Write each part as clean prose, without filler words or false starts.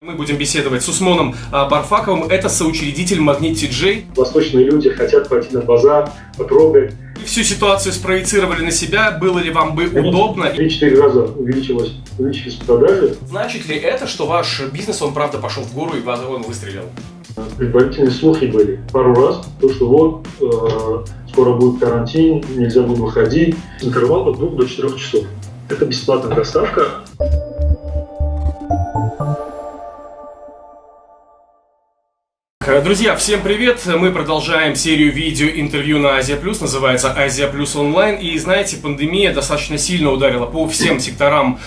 Мы будем беседовать с Усмоном Барфаковым, это соучредитель Магнит TJ. Восточные люди хотят пойти на базар, потрогать. И всю ситуацию спроецировали на себя, было ли вам бы удобно? 3-4 раза увеличились продажи. Значит ли это, что ваш бизнес, он правда пошел в гору и он выстрелил? Предварительные слухи были пару раз, то что вот скоро будет карантин, нельзя будет выходить. Интервал от 2 до 4 часов. Это бесплатная доставка. Друзья, всем привет! Мы продолжаем серию видео-интервью на Азия Плюс, называется Азия Плюс онлайн. И знаете, пандемия достаточно сильно ударила по всем секторам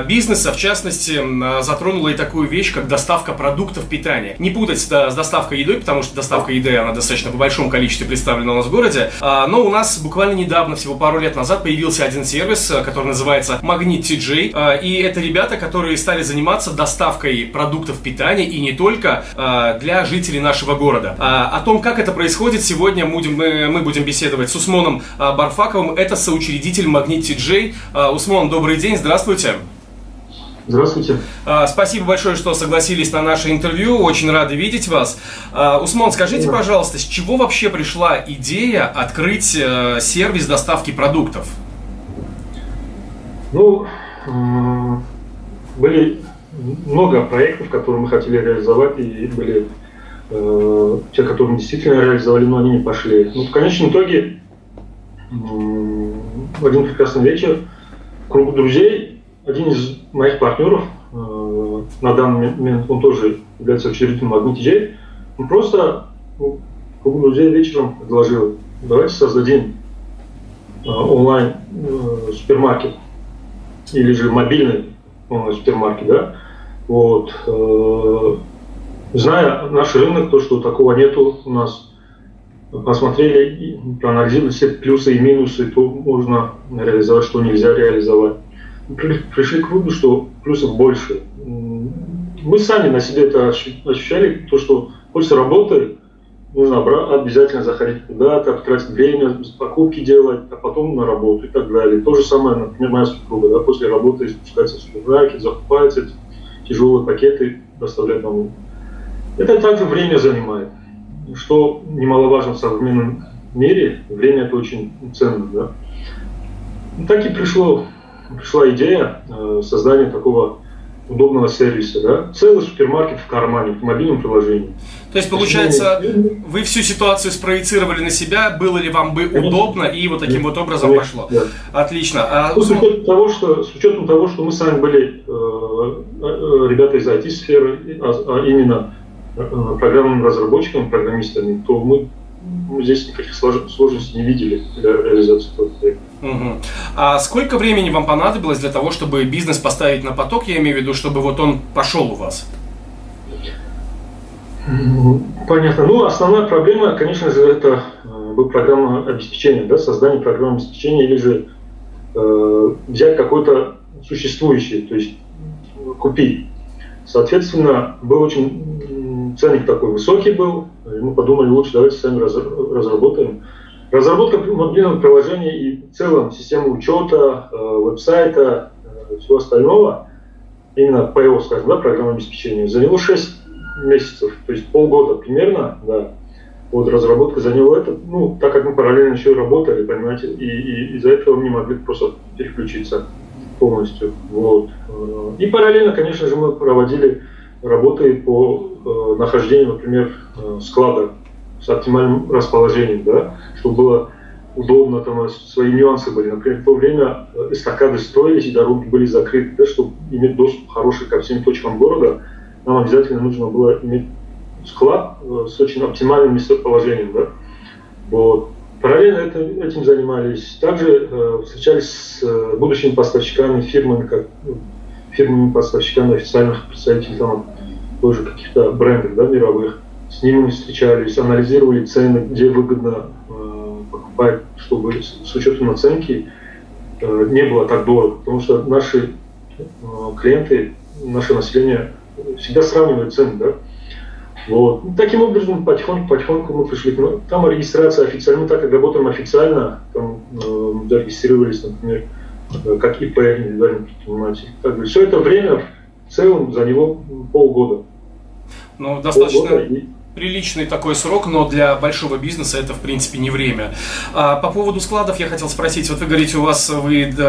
бизнеса. В частности, затронула и такую вещь, как доставка продуктов питания. Не путать с доставкой еды, потому что доставка еды, она достаточно в большом количестве представлена у нас в городе. Но у нас буквально недавно, всего пару лет назад, появился один сервис, который называется Магнит TJ. И это ребята, которые стали заниматься доставкой продуктов питания и не только для жителей нашего города. О том, как это происходит, сегодня мы будем беседовать с Усмоном Барфаковым, это соучредитель Магнит TJ. Усмон, добрый день, здравствуйте. Здравствуйте. Спасибо большое, что согласились на наше интервью, очень рады видеть вас. Усмон, скажите, пожалуйста, с чего вообще пришла идея открыть сервис доставки продуктов? Были много проектов, которые мы хотели реализовать, и были те, которые мы действительно реализовали, но они не пошли. В конечном итоге, в один прекрасный вечер, в кругу друзей, один из моих партнеров, на данный момент он тоже является учредителем Магнит TJ, он просто в кругу друзей вечером предложил: давайте создадим онлайн супермаркет, или же мобильный онлайн супермаркет, да? Зная наш рынок, то, что такого нету у нас, посмотрели и проанализировали все плюсы и минусы, то можно реализовать, что нельзя реализовать. Пришли к выводу, что плюсов больше. Мы сами на себе это ощущали, то, что после работы нужно обязательно заходить куда-то, тратить время, покупки делать, а потом на работу и так далее. То же самое, например, моя супруга, да, после работы спускается в супермаркет, закупается эти тяжелые пакеты, доставляет домой. Это также время занимает, что немаловажно в современном мире. Время это очень ценно, да? Так и пришла идея создания такого удобного сервиса, да? Целый супермаркет в кармане, в мобильном приложении. То есть, получается, вы всю ситуацию спроецировали на себя, было ли вам бы удобно, и вот таким вот образом пошло. Да. Отлично. С учетом того, что мы сами были ребята из IT-сферы, а именно программными разработчиками, программистами, то мы здесь никаких сложностей не видели для реализации этого проекта. А сколько времени вам понадобилось для того, чтобы бизнес поставить на поток, я имею в виду, чтобы вот он пошел у вас? Понятно. Основная проблема, конечно же, это было программное обеспечение, да, создание программного обеспечения, или же взять какой-то существующий, то есть купить. Соответственно, был очень ценник такой высокий был, и мы подумали, лучше давайте сами разработаем. Разработка мобильного приложения и в целом системы учета, веб-сайта, всего остального, именно ПО, скажем, да, программное обеспечение, заняло 6 месяцев, то есть полгода примерно, да. Вот разработка заняла это, так как мы параллельно еще и работали, понимаете, и из-за этого мы не могли просто переключиться полностью. И параллельно, конечно же, мы проводили работы по нахождению, например, склада с оптимальным расположением, да, чтобы было удобно, там свои нюансы были. Например, в то время эстакады строились и дороги были закрыты, да, чтобы иметь доступ хороший ко всем точкам города, нам обязательно нужно было иметь склад с очень оптимальным местоположением, да. Параллельно этим занимались. Также встречались с будущими поставщиками, фирмами поставщиками официальных представителей тоже каких-то брендов, да, мировых. С ними встречались, анализировали цены, где выгодно покупать, чтобы с учетом наценки не было так дорого. Потому что наши клиенты, наше население всегда сравнивают цены, да. Таким образом, потихоньку мы пришли. Там регистрация официально, мы так как работаем официально, там зарегистрировались, например, как ИП, индивидуальный предприниматель. Все это время в целом за него полгода. Ну, достаточно приличный такой срок, но для большого бизнеса это, в принципе, не время. По поводу складов я хотел спросить. Вот вы говорите, вы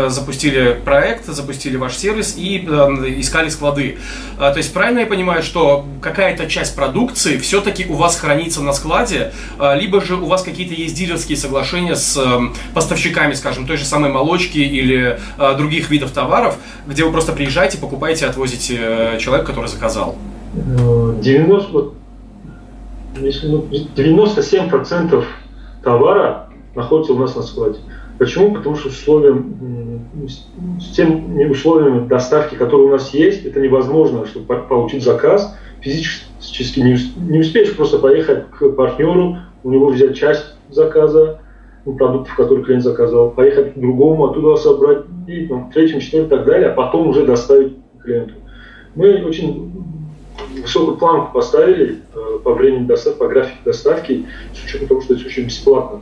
запустили проект, запустили ваш сервис и искали склады. То есть правильно я понимаю, что какая-то часть продукции все-таки у вас хранится на складе, либо же у вас какие-то есть дилерские соглашения с поставщиками, скажем, той же самой молочки или других видов товаров, где вы просто приезжаете, покупаете, отвозите человеку, который заказал? 97% товара находится у нас на складе. Почему? Потому что с теми условиями доставки, которые у нас есть, это невозможно, чтобы получить заказ. Физически не успеешь просто поехать к партнеру, у него взять часть заказа, продуктов, которые клиент заказал, поехать к другому, оттуда собрать, и к третьему, четвертому и так далее, а потом уже доставить клиенту. Мы очень высокую планку поставили по времени доставки, по графику доставки, с учетом того, что это очень бесплатно.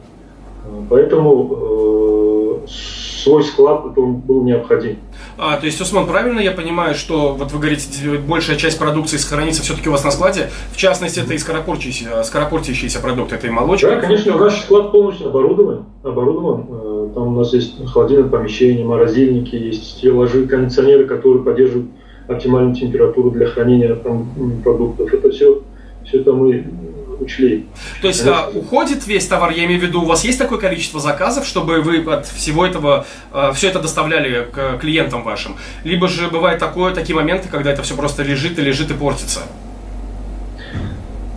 Поэтому свой склад был необходим. То есть, Усман, правильно я понимаю, что вот вы говорите, большая часть продукции сохранится все-таки у вас на складе, в частности, это и скоропортящиеся продукты, это и молочка? Да, конечно, наш склад полностью оборудован. Там у нас есть холодильное помещение, морозильники, есть стеллажи, кондиционеры, которые поддерживают оптимальную температуру для хранения продуктов. Это все это мы учли. То есть уходит весь товар, я имею в виду, у вас есть такое количество заказов, чтобы вы от всего этого все это доставляли к клиентам вашим? Либо же бывают такие моменты, когда это все просто лежит и портится?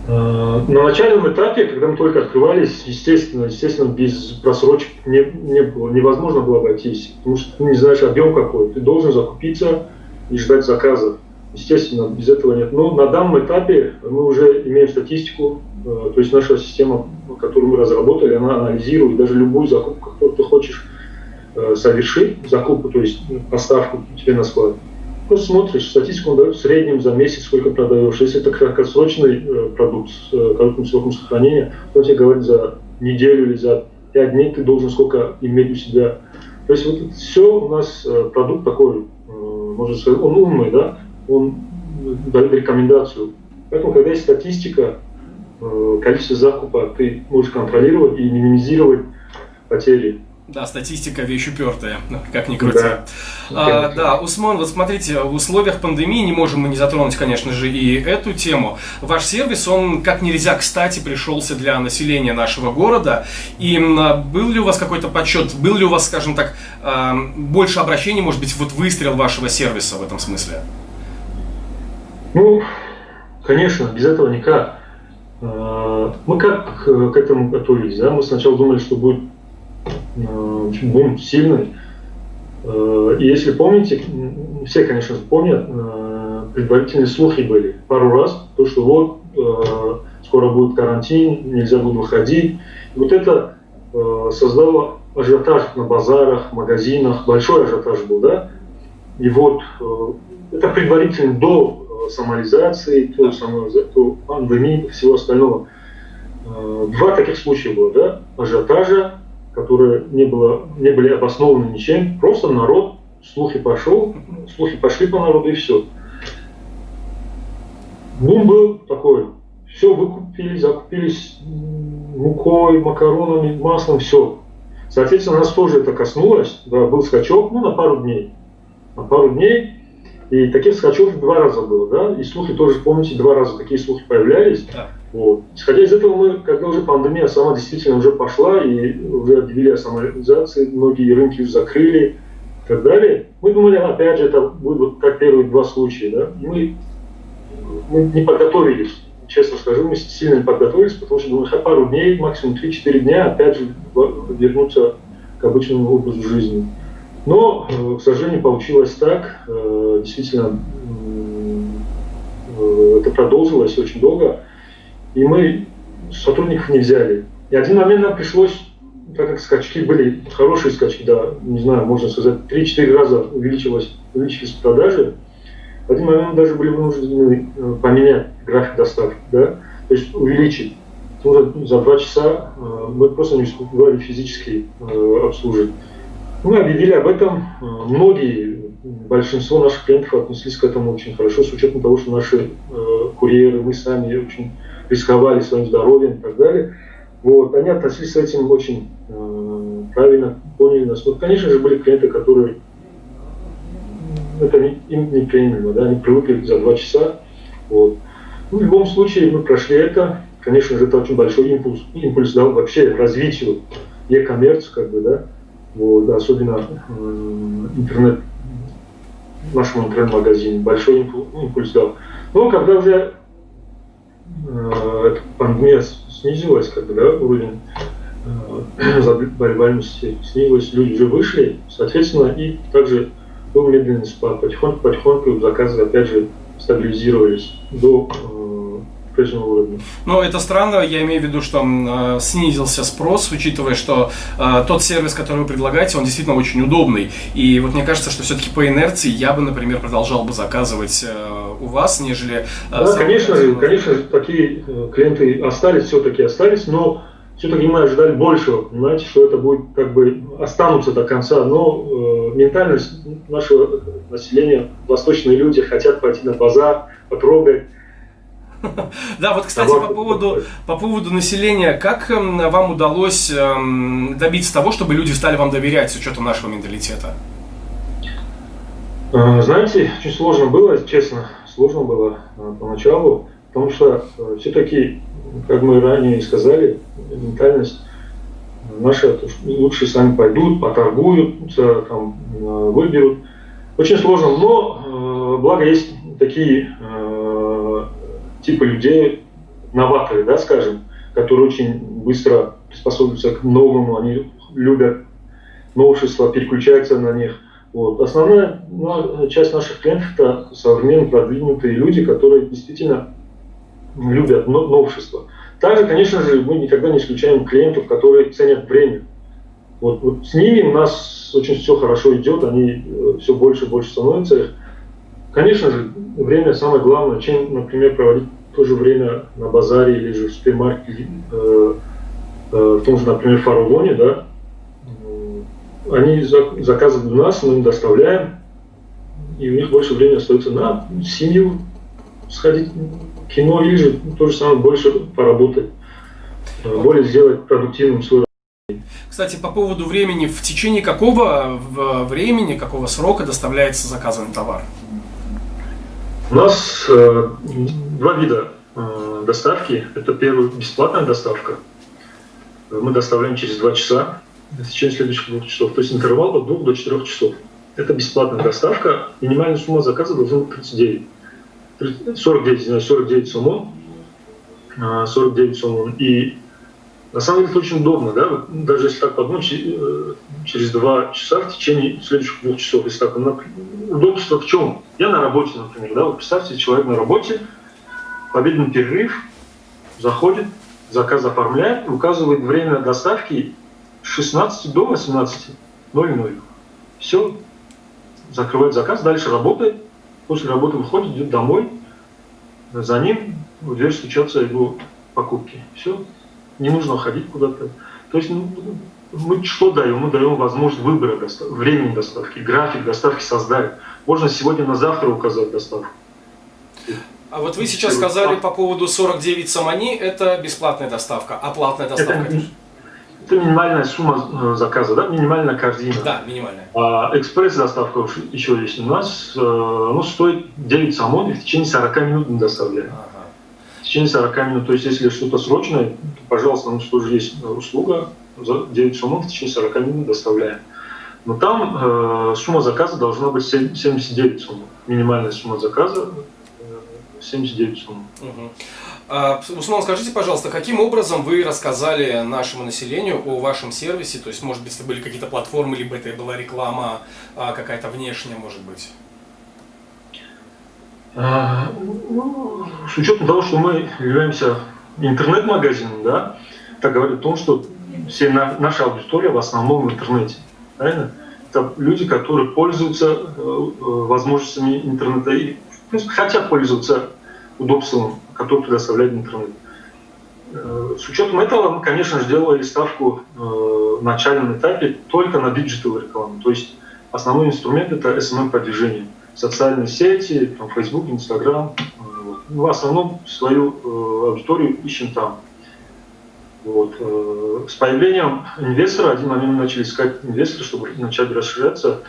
На начальном этапе, когда мы только открывались, естественно, без просрочек невозможно было обойтись, потому что ты не знаешь объем какой, ты должен закупиться и ждать заказов. Естественно, без этого нет. Но на данном этапе мы уже имеем статистику, то есть наша система, которую мы разработали, она анализирует даже любую закупку, которую ты хочешь совершить, закупку, то есть поставку тебе на склад. Просто смотришь, статистику он дает в среднем за месяц, сколько продаешь. Если это краткосрочный продукт с коротким сроком сохранения, то тебе говорит за неделю или за 5 дней ты должен сколько иметь у себя. То есть вот все у нас продукт такой, можно сказать, он умный, да? Он дает рекомендацию. Поэтому, когда есть статистика, количество закупа ты можешь контролировать и минимизировать потери. Да, статистика вещь упертая, как ни крути. Да, Усман, вот смотрите, в условиях пандемии не можем мы не затронуть, конечно же, и эту тему. Ваш сервис, он как нельзя кстати пришелся для населения нашего города. И был ли у вас какой-то подсчет, был ли у вас, скажем так, больше обращений, может быть, вот выстрел вашего сервиса в этом смысле? Ну, конечно, без этого никак. Мы как к этому готовились, да? Мы сначала думали, что будет бум сильный. И если помните, все, конечно, помнят, предварительные слухи были пару раз, то, что вот скоро будет карантин, нельзя будет выходить. И вот это создало ажиотаж на базарах, магазинах, большой ажиотаж был, да? И вот это предварительно до самореализации, до пандемии, всего остального. 2 таких случая было, да? Ажиотажа, которые не были обоснованы ничем, просто народ, слухи пошли по народу и все. Бум был такой, все выкупили, закупились мукой, макаронами, маслом, все. Соответственно, нас тоже это коснулось, да, был скачок, на пару дней. И таких скачков 2 раза было, да, и слухи тоже, помните, 2 раза такие слухи появлялись. Да. Вот. Исходя из этого, мы, когда уже пандемия сама действительно уже пошла и уже объявили о самореализации, многие рынки уже закрыли и так далее, мы думали, опять же, это будет вот как первые 2 случая, да, мы не подготовились, честно скажу, мы сильно не подготовились, потому что думали, пару дней, максимум 3-4 дня, опять же, вернуться к обычному образу жизни. Но, к сожалению, получилось так, действительно, это продолжилось очень долго, и мы сотрудников не взяли. И один момент нам пришлось, так как скачки были, хорошие скачки, да, не знаю, можно сказать, 3-4 раза увеличились продажи, в один момент мы даже были вынуждены поменять график доставки, да, то есть увеличить. Потому что за 2 часа мы просто не успевали физически обслуживать. Мы объявили об этом, многие большинство наших клиентов отнеслись к этому очень хорошо, с учетом того, что наши курьеры, мы сами очень рисковали своим здоровьем и так далее. Вот, они относились с этим очень правильно, поняли нас. Вот, конечно же, были клиенты, которые это им неприемлемо, да, они привыкли за 2 часа. Вот. Ну, в любом случае мы прошли это. Конечно же, это очень большой импульс дал вообще развитию e-коммерции, как бы, да, вот, особенно нашему интернет-магазину большой импульс дал. Но когда уже эта пандемия снизилась, как бы, да, уровень заболеваемости снизилась, люди уже вышли, соответственно, и также был медленный спад. Потихоньку заказы опять же стабилизировались до прежнего уровня. Ну, это странно, я имею в виду, что снизился спрос, учитывая, что тот сервис, который вы предлагаете, он действительно очень удобный. И вот мне кажется, что все-таки по инерции я бы, например, продолжал бы заказывать у вас, нежели... Да, конечно же, такие клиенты все-таки остались, но все-таки мы ожидали большего, понимаете, что это будет как бы останутся до конца, но ментальность нашего населения, восточные люди хотят пойти на базар, потрогать. Да, вот, кстати, по поводу населения, как вам удалось добиться того, чтобы люди стали вам доверять с учетом нашего менталитета? Знаете, очень сложно было, честно, поначалу, потому что все-таки, как мы ранее сказали, ментальность наша, лучше сами пойдут, поторгуют, там, выберут. Очень сложно, но благо есть такие типа людей, новаторы, да, скажем, которые очень быстро приспособятся к новому, они любят новшества, переключаются на них. Вот. Основная часть наших клиентов – это современные, продвинутые люди, которые действительно любят новшества. Также, конечно же, мы никогда не исключаем клиентов, которые ценят время. Вот с ними у нас очень все хорошо идет, они все больше и больше становятся их. Конечно же, время самое главное, чем, например, проводить то же время на базаре или же в супермаркете, в том же, например, Фарулоне, да, они заказывают у нас, мы им доставляем, и у них больше времени остается на семью, сходить в кино или же то же самое, больше поработать, более сделать продуктивным свой. Кстати, по поводу времени, в течение какого времени, какого срока доставляется заказанный товар? У нас 2 вида доставки. Это первая бесплатная доставка. Мы доставляем через 2 часа, в течение следующих 2 часов. То есть интервал от 2 до 4 часов. Это бесплатная доставка. Минимальная сумма заказа должна быть 49 сомон. 49 сомон. И на самом деле это очень удобно, да? Вот даже если так подумать, через 2 часа в течение следующих 2 часов. Если так, удобство в чем? Я на работе, например, да? Вот представьте, человек на работе, обеденный перерыв, заходит, заказ оформляет, указывает время доставки с 16 до 18:00. Все, закрывает заказ, дальше работает, после работы выходит, идет домой, за ним в дверь стучатся его покупки. Все. Не нужно ходить куда-то. То есть мы что даем? Мы даем возможность выбора времени доставки, график доставки создать. Можно сегодня на завтра указать доставку. А вот вы сейчас сказали по поводу 49 сомони, это бесплатная доставка, а платная доставка? Это минимальная сумма заказа, да? Минимальная корзина. Да, минимальная. А экспресс-доставка еще есть у нас, стоит 9 сомон и в течение 40 минут мы доставляем. Ага. В течение 40 минут, то есть если что-то срочное, то, пожалуйста, у нас тоже есть услуга, за 9 сомон в течение 40 минут доставляем. Но там сумма заказа должна быть 79 сомон. Минимальная сумма заказа 79 сомон. Усман, скажите, пожалуйста, каким образом вы рассказали нашему населению о вашем сервисе? То есть, может быть, это были какие-то платформы, либо это была реклама какая-то внешняя, может быть? С учетом того, что мы являемся интернет-магазином, да, это говорит о том, что наша аудитория в основном в интернете. Правильно? Это люди, которые пользуются возможностями интернета и хотят пользоваться удобством, которое предоставляет интернет. С учетом этого мы, конечно же, сделали ставку на начальном этапе только на диджитал рекламу. То есть основной инструмент – это SMM-продвижение. Социальные сети, там, Facebook, Instagram. Вот. В основном свою аудиторию ищем там. Вот. С появлением инвестора, один момент мы начали искать инвестора, чтобы начать расширяться.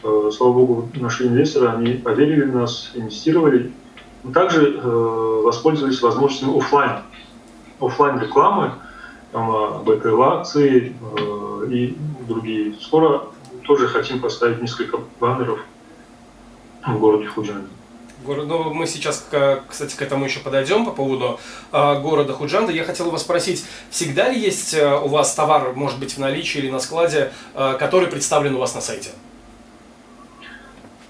Слава богу, нашли инвестора, они поверили в нас, инвестировали. Мы также воспользовались возможностями офлайн рекламы, там, БТЛ-акции и другие. Скоро тоже хотим поставить несколько баннеров в городе Худжанде. Ну, мы сейчас, кстати, к этому еще подойдем по поводу города Худжанда. Я хотел вас спросить, всегда ли есть у вас товар, может быть, в наличии или на складе, который представлен у вас на сайте?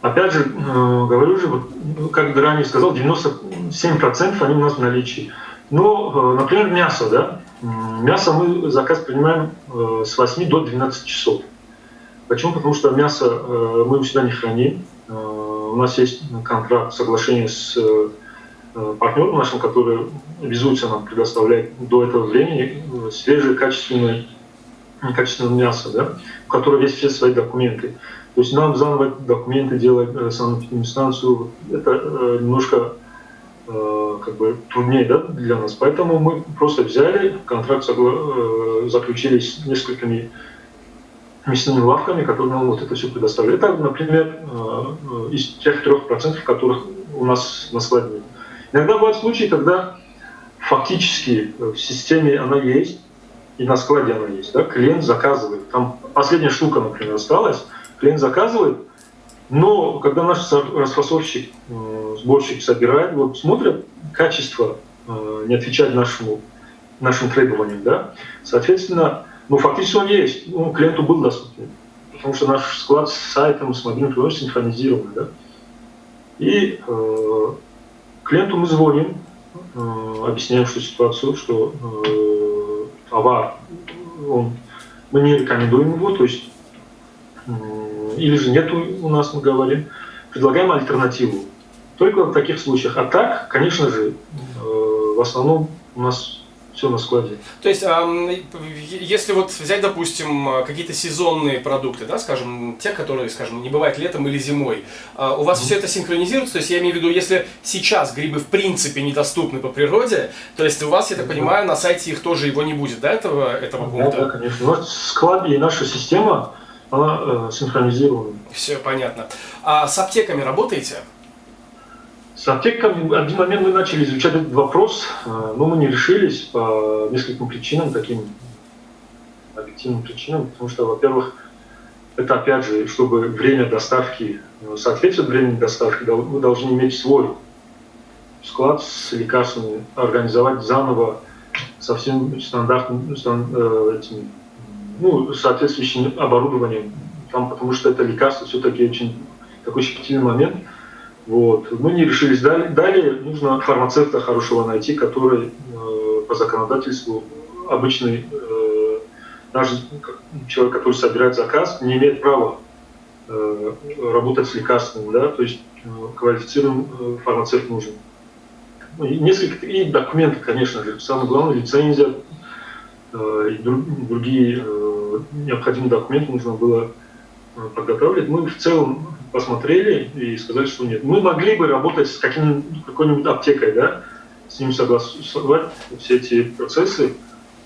Опять же, говорю же, вот, как ранее сказал, 97% они у нас в наличии. Но, например, мясо, да? Мясо мы заказ принимаем с 8 до 12 часов. Почему? Потому что мясо мы у себя не храним. У нас есть контракт, соглашение с партнером нашим, который обязуется нам предоставлять до этого времени свежее, качественное мясо, да, у которого есть все свои документы. То есть нам заново документы делать, санэпидемстанцию, это немножко как бы труднее, да, для нас. Поэтому мы просто взяли контракт, заключили с несколькими мясными лавками, которые нам вот это все предоставили. Это, например, из тех 3%, которых у нас на складе нет. Иногда бывают случаи, когда фактически в системе она есть, и на складе она есть. Да? Клиент заказывает. Там последняя штука, например, осталась. Клиент заказывает, но когда наш расфасовщик, сборщик собирает, вот смотрят, качество не отвечает нашим требованиям. Да? Соответственно, ну, фактически он есть, клиенту был доступен, потому что наш склад с сайтом, с мобильным приложением синхронизирован. Да? И клиенту мы звоним, объясняем, что ситуацию, что товар, мы не рекомендуем его, то есть, или же нету у нас, мы говорим, предлагаем альтернативу. Только в таких случаях. А так, конечно же, в основном у нас все на складе. То есть, если вот взять, допустим, какие-то сезонные продукты, да, скажем, те, которые, скажем, не бывает летом или зимой, у вас все это синхронизируется? То есть, я имею в виду, если сейчас грибы в принципе недоступны по природе, то есть у вас, я так понимаю, на сайте их тоже его не будет, да, этого пункта? Да, конечно. У нас склад и наша система, она синхронизирована. Все понятно. А с аптеками работаете? С аптеками в один момент мы начали изучать этот вопрос, но мы не решились по нескольким причинам, таким объективным причинам, потому что, во-первых, это опять же, чтобы время доставки соответствует времени доставки, вы должны иметь свой склад с лекарствами, организовать заново со всем стандартным, соответствующим оборудованием, там, потому что это лекарство все-таки очень такой щепетильный момент. Вот. Мы не решились. Далее нужно фармацевта хорошего найти, который по законодательству обычный наш человек, который собирает заказ, не имеет права работать с лекарством, да, то есть квалифицированный фармацевт нужен. И документы, конечно же, самое главное, лицензия и другие необходимые документы нужно было подготавливать. Мы в целом посмотрели и сказали, что нет. Мы могли бы работать с какой-нибудь аптекой, да, с ним согласовать все эти процессы,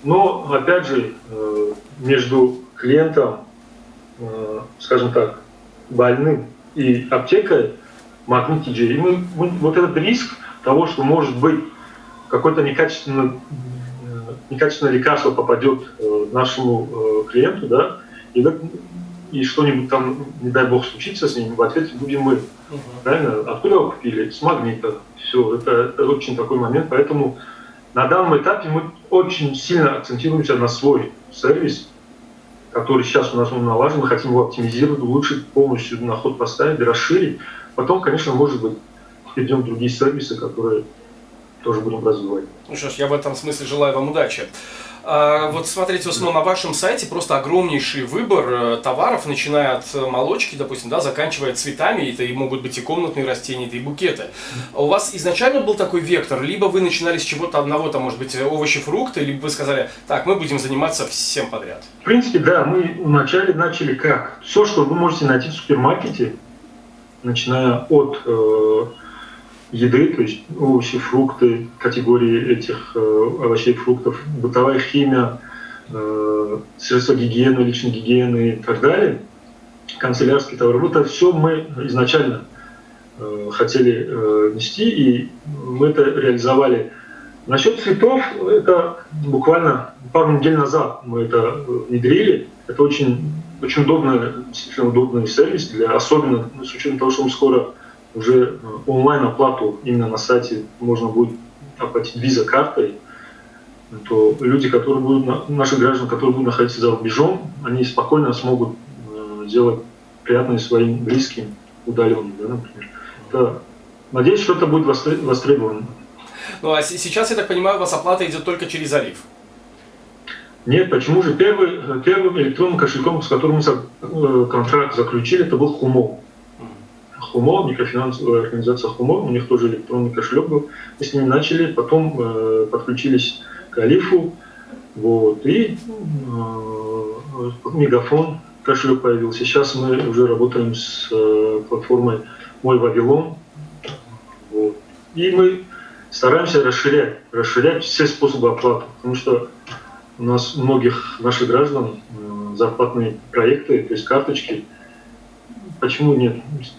но, опять же, между клиентом, скажем так, больным и аптекой Магнит TJ. И мы вот этот риск того, что может быть какое-то некачественное лекарство попадет нашему клиенту, да, и что-нибудь там, не дай бог, случится с ним, в ответе будем мы. Правильно? Откуда вы купили? С Магнита. Все, это очень такой момент. Поэтому на данном этапе мы очень сильно акцентируемся на свой сервис, который сейчас у нас налажен. Мы хотим его оптимизировать, улучшить, полностью на ход поставить, расширить. Потом, конечно, может быть, перейдем в другие сервисы, которые тоже будем развивать. Ну что ж, я в этом смысле желаю вам удачи. Вот смотрите, Усман, на вашем сайте просто огромнейший выбор товаров, начиная от молочки, допустим, да, заканчивая цветами, это и могут быть и комнатные растения, это и букеты. А у вас изначально был такой вектор, либо вы начинали с чего-то одного, там, может быть, овощи, фрукты, либо вы сказали, так, мы будем заниматься всем подряд? В принципе, да, мы вначале начали как? Все, что вы можете найти в супермаркете, начиная от еды, то есть овощи, фрукты, категории этих овощей, фруктов, бытовая химия, средства гигиены, личной гигиены и так далее, канцелярские товары. Это все мы изначально хотели нести, и мы это реализовали. Насчет цветов, это буквально пару недель назад мы это внедрили. Это очень удобный, действительно удобный сервис, особенно с учетом того, что мы скоро уже онлайн-оплату именно на сайте можно будет оплатить виза-картой, то люди, которые будут, наши граждане, которые будут находиться за рубежом, они спокойно смогут делать приятное своим близким удаленно, да, например. Надеюсь, что это будет востребовано. Ну а сейчас, я так понимаю, у вас оплата идет только через Алиф? Нет, почему же первым электронным кошельком, с которым мы контракт заключили, это был Хумо. Хумо, микрофинансовая организация Хумо, у них тоже электронный кошелек был. Мы с ними начали, потом подключились к Алифу, вот, и Мегафон кошелек появился. Сейчас мы уже работаем с платформой Мой Вавилон, вот. И мы стараемся расширять все способы оплаты, потому что у нас у многих наших граждан зарплатные проекты, то есть карточки. Почему нет?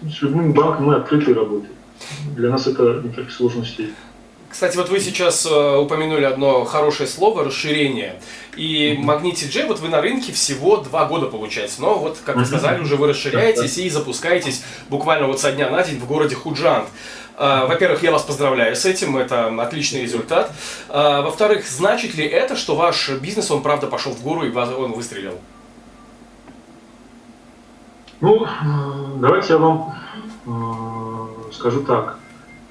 С любым банком мы открыты работаем. Для нас это никаких сложностей. Кстати, вот вы сейчас упомянули одно хорошее слово – расширение. И Magneti-J, вот вы на рынке всего 2 года, получается. Но вот, как вы сказали, уже вы расширяетесь и запускаетесь буквально вот со дня на день в городе Худжанд. Во-первых, я вас поздравляю с этим, это отличный результат. Во-вторых, значит ли это, что ваш бизнес, он правда пошел в гору и он выстрелил? Ну, давайте я вам скажу так.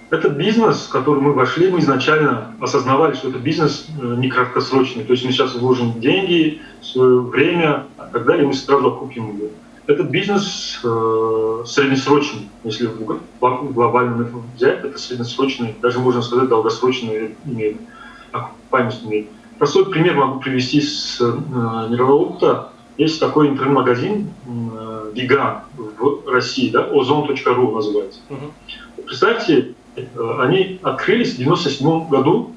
Этот бизнес, в который мы вошли, мы изначально осознавали, что это бизнес не краткосрочный. То есть мы сейчас вложим деньги, свое время и так далее, и мы сразу окупим его. Этот бизнес среднесрочный, если глобально взять, это среднесрочный, даже можно сказать долгосрочный окупаемость имеет. Простой пример могу привести с мирового опыта. Есть такой интернет-магазин «Гигант» в России, да, ozon.ru называется. Представьте, они открылись в 1997 году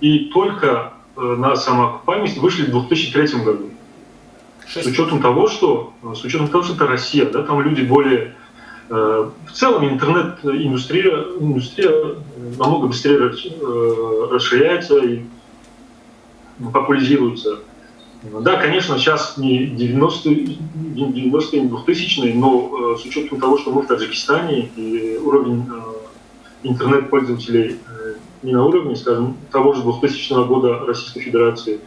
и только на самоокупаемость вышли в 2003 году. С учетом того, что это Россия, да, там люди более... В целом интернет-индустрия намного быстрее расширяется и популяризируется. Да, конечно, сейчас не 90-е, не 2000-е, но с учетом того, что мы в Таджикистане, и уровень интернет-пользователей не на уровне, скажем, того же 2000 года Российской Федерации,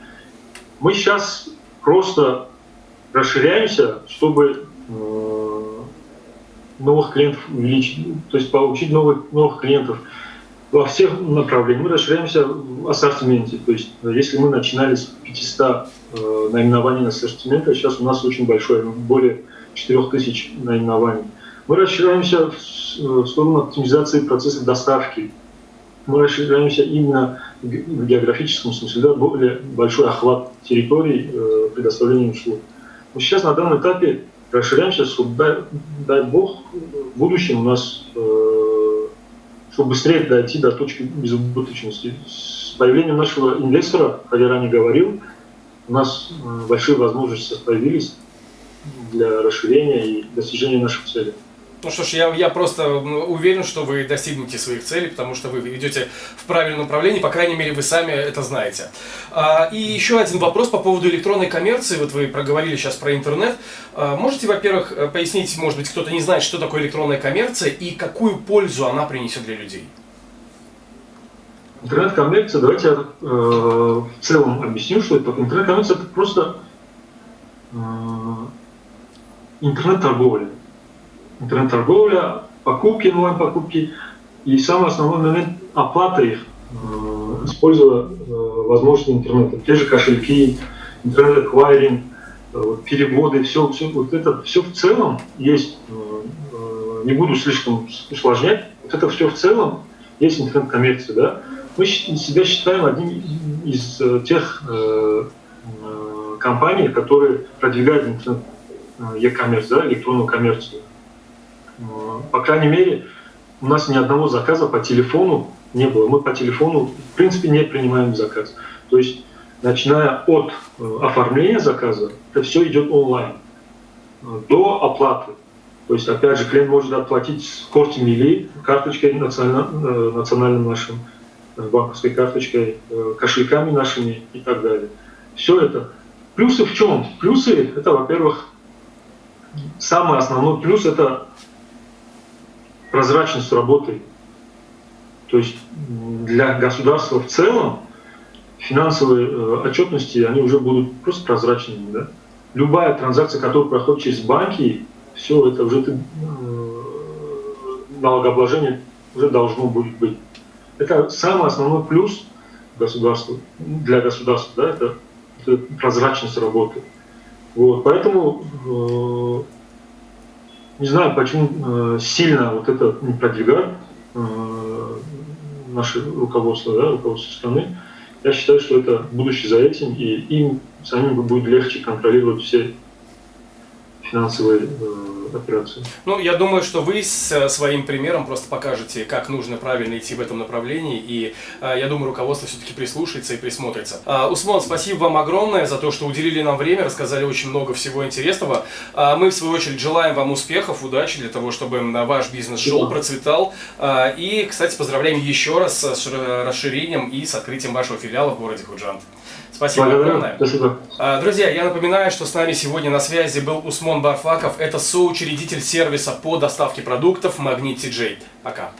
мы сейчас просто расширяемся, чтобы новых клиентов увеличить, то есть получить новых клиентов во всех направлениях. Мы расширяемся в ассортименте. То есть если мы начинали с 500 наименований ассортимента, сейчас у нас очень большое, более 4000 наименований. Мы расширяемся в сторону оптимизации процессов доставки. Мы расширяемся именно в географическом смысле, да, более большой охват территорий предоставления услуг. Но сейчас на данном этапе расширяемся, чтобы, дай бог, в будущем у нас, чтобы быстрее дойти до точки безубыточности. С появлением нашего инвестора, как я ранее говорил, у нас большие возможности появились для расширения и достижения наших целей. Ну что ж, я просто уверен, что вы достигнете своих целей, потому что вы идете в правильном направлении, по крайней мере, вы сами это знаете. И еще один вопрос по поводу электронной коммерции. Вот вы проговорили сейчас про интернет. Можете, во-первых, пояснить, может быть, кто-то не знает, что такое электронная коммерция и какую пользу она принесет для людей? Интернет-коммерция, давайте я в целом объясню, что это. Интернет-коммерция – это просто интернет-торговля. Интернет-торговля, покупки, онлайн-покупки и самый основной момент – оплата их. используя возможности интернета. Те же кошельки, интернет-эквайринг, переводы, все в целом есть, не буду слишком усложнять, вот это все в целом есть интернет-коммерция. Да? Мы себя считаем одним из тех компаний, которые продвигают интернет e-commerce, да, электронную коммерцию. По крайней мере, у нас ни одного заказа по телефону не было. Мы по телефону, в принципе, не принимаем заказ. То есть, начиная от оформления заказа, это все идет онлайн, до оплаты. То есть, опять же, клиент может оплатить с Корти Мили, карточкой национальной нашей, банковской карточкой, кошельками нашими и так далее. Все это. Плюсы в чем? Плюсы – это, во-первых, самый основной плюс – это прозрачность работы. То есть для государства в целом финансовые отчетности, они уже будут просто прозрачными. Да? Любая транзакция, которая проходит через банки, все это уже налогообложение уже должно будет быть. Это самый основной плюс государства, для государства, да, это прозрачность работы. Вот, поэтому не знаю, почему сильно вот это не продвигают наше руководство, да, руководство страны. Я считаю, что это будущее за этим, и им самим будет легче контролировать все финансовые операции. Ну, я думаю, что вы с своим примером просто покажете, как нужно правильно идти в этом направлении, и я думаю, руководство все-таки прислушается и присмотрится. Усмон, спасибо вам огромное за то, что уделили нам время, рассказали очень много всего интересного. Мы, в свою очередь, желаем вам успехов, удачи для того, чтобы ваш бизнес шел, процветал. И, кстати, поздравляем еще раз с расширением и с открытием вашего филиала в городе Худжанд. Спасибо огромное. Спасибо. Друзья, я напоминаю, что с нами сегодня на связи был Усмон Барфаков. Это соучредитель сервиса по доставке продуктов Магнит TJ. Пока.